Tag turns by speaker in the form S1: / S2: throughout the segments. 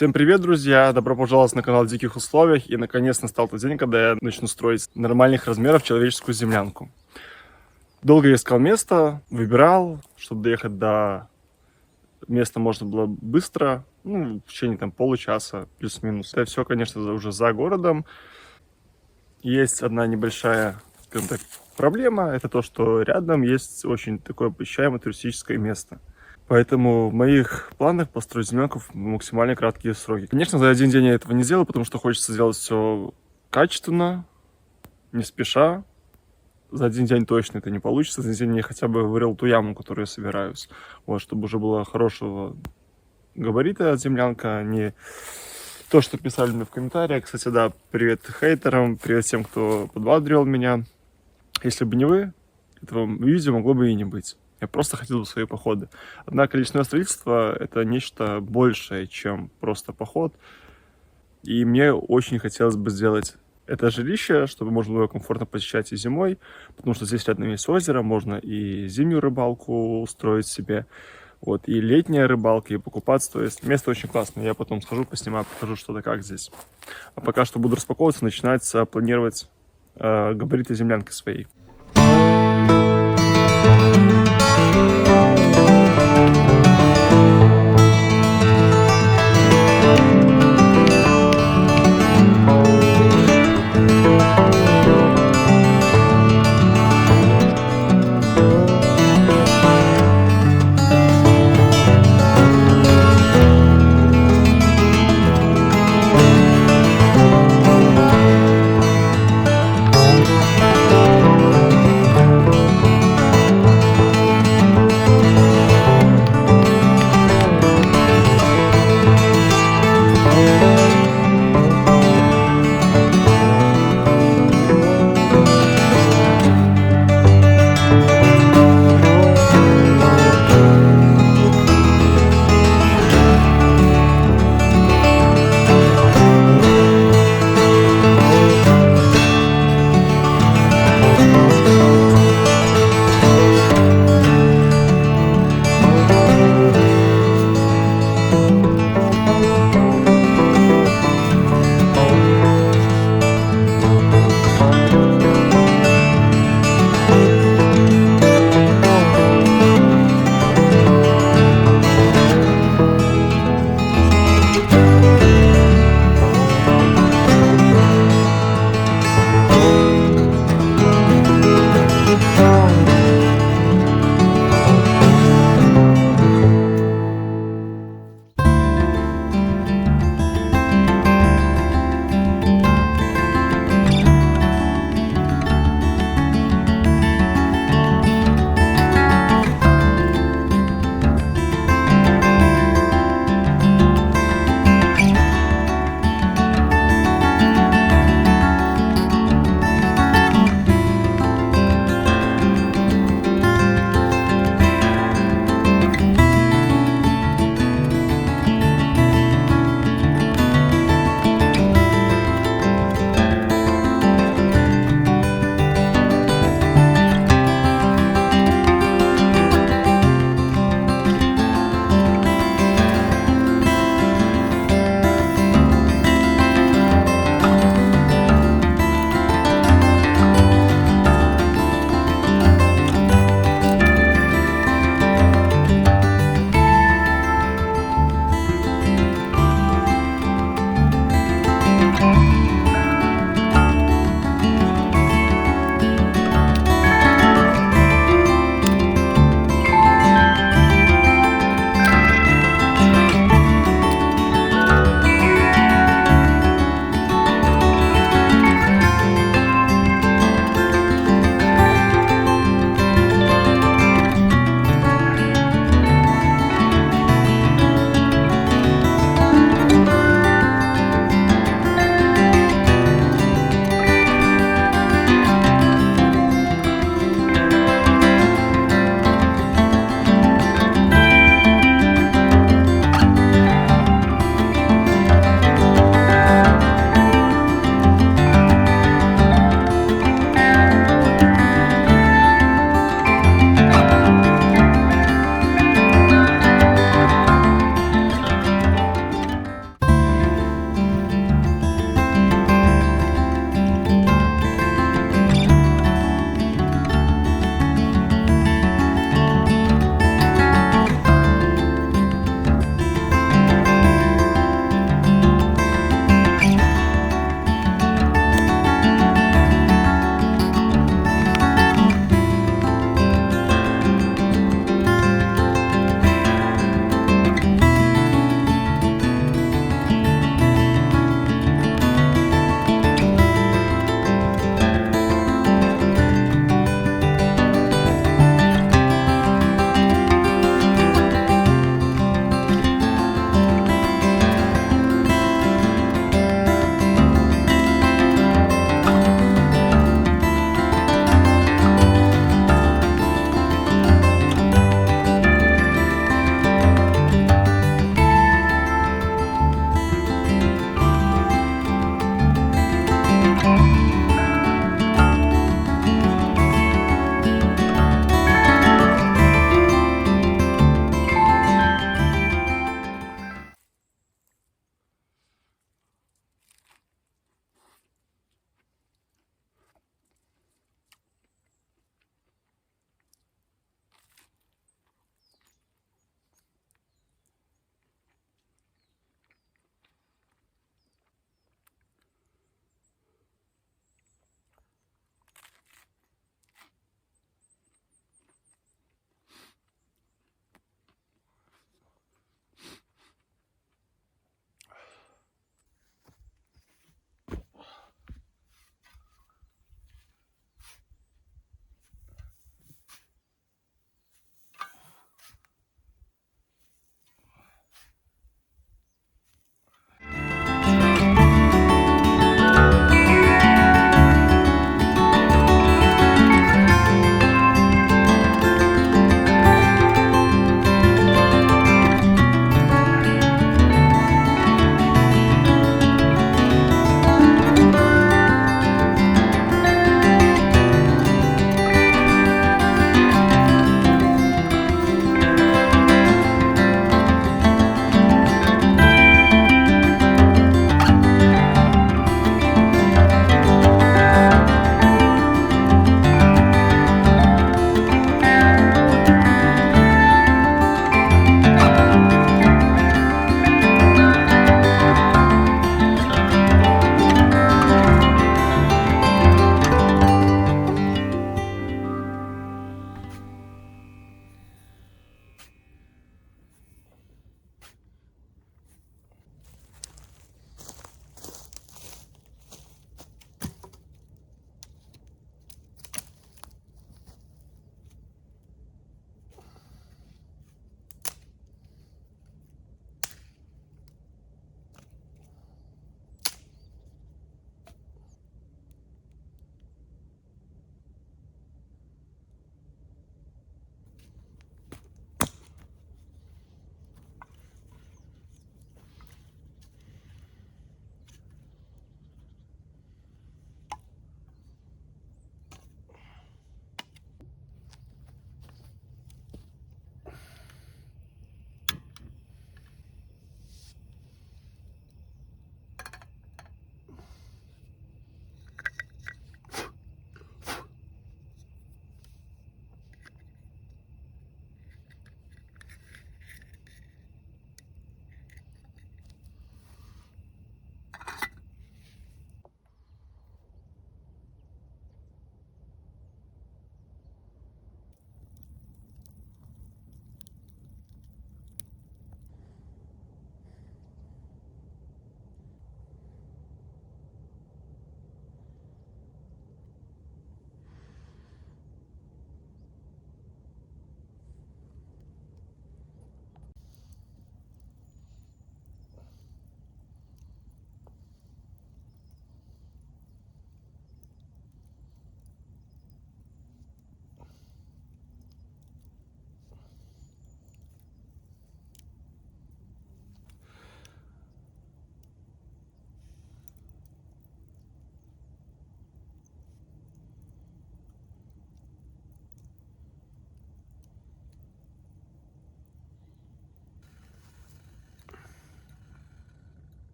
S1: Всем привет, друзья! Добро пожаловать на канал Диких Условиях. И наконец настал тот день, когда я начну строить нормальных размеров человеческую землянку. Долго искал место, выбирал, чтобы доехать до места можно было быстро, в течение получаса плюс-минус. Это все, конечно, уже за городом. Есть одна небольшая, скажем так, проблема. Это то, что рядом есть очень такое посещаемое туристическое место. Поэтому в моих планах построить землянку в максимально краткие сроки. Конечно, за один день я этого не сделаю, потому что хочется сделать все качественно, не спеша. За один день точно это не получится. За один день я хотя бы вырыл ту яму, которую я собираюсь. Вот, чтобы уже было хорошего габарита землянка, а не то, что писали мне в комментариях. Кстати, да, привет хейтерам, привет всем, кто подбадривал меня. Если бы не вы, этого видео могло бы и не быть. Я просто хотел бы свои походы. Однако лесное строительство — это нечто большее, чем просто поход. И мне очень хотелось бы сделать это жилище, чтобы можно было комфортно посещать и зимой, потому что здесь рядом есть озеро, можно и зимнюю рыбалку устроить себе, вот, и летняя рыбалка, и покупаться. То есть место очень классное. Я потом схожу, поснимаю, покажу, что да как здесь. А пока что буду распаковываться, начинать планировать габариты землянки своей.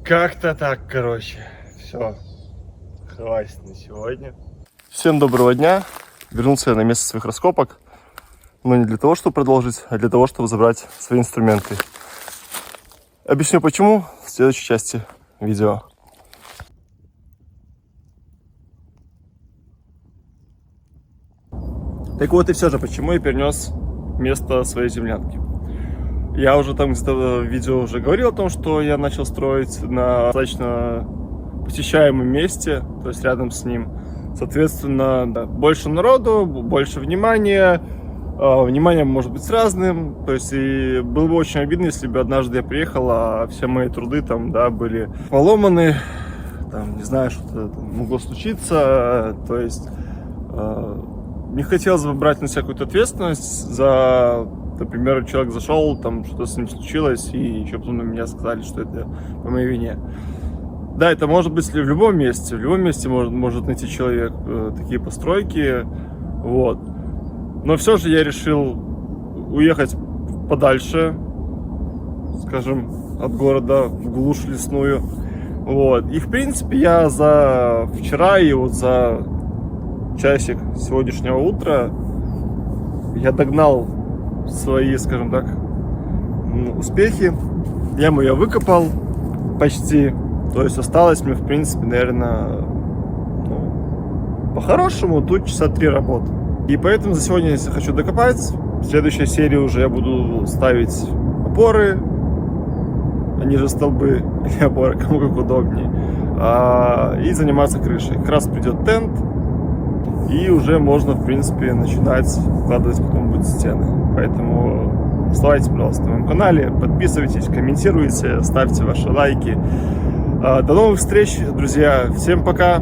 S1: Как-то так, короче. Все. Хватит на сегодня. Всем доброго дня. Вернулся я на место своих раскопок. Но не для того, чтобы продолжить, а для того, чтобы забрать свои инструменты. Объясню почему в следующей части видео. Так вот и все же, почему я перенес место своей землянки. Я уже там где-то в видео уже говорил о том, что я начал строить на достаточно посещаемом месте, то есть рядом с ним. Соответственно, да, больше народу, больше внимания. Внимание может быть разным. То есть и было бы очень обидно, если бы однажды я приехал, а все мои труды там, да, были поломаны. Там, не знаю, что-то могло случиться. То есть не хотелось бы брать на себя какую-то ответственность за, например, человек зашел, там что-то с ним случилось, и еще потом на меня сказали, что это по моей вине. Да, это может быть в любом месте. В любом месте может найти человек такие постройки. Вот. Но все же я решил уехать подальше, скажем, от города, в глушь лесную. Вот. И в принципе я за вчера и вот за часик сегодняшнего утра я догнал свои, скажем так, успехи. Яму я выкопал почти. То есть осталось мне, в принципе, наверное, по-хорошему тут часа 3 работы. И поэтому за сегодня я хочу докопать. В следующей серии уже я буду ставить опоры, они же столбы или опоры, кому как удобнее, и заниматься крышей. Как раз придет тент, и уже можно, в принципе, начинать вкладывать потом будут стены. Поэтому оставайтесь, пожалуйста, на моем канале, подписывайтесь, комментируйте, ставьте ваши лайки. До новых встреч, друзья. Всем пока.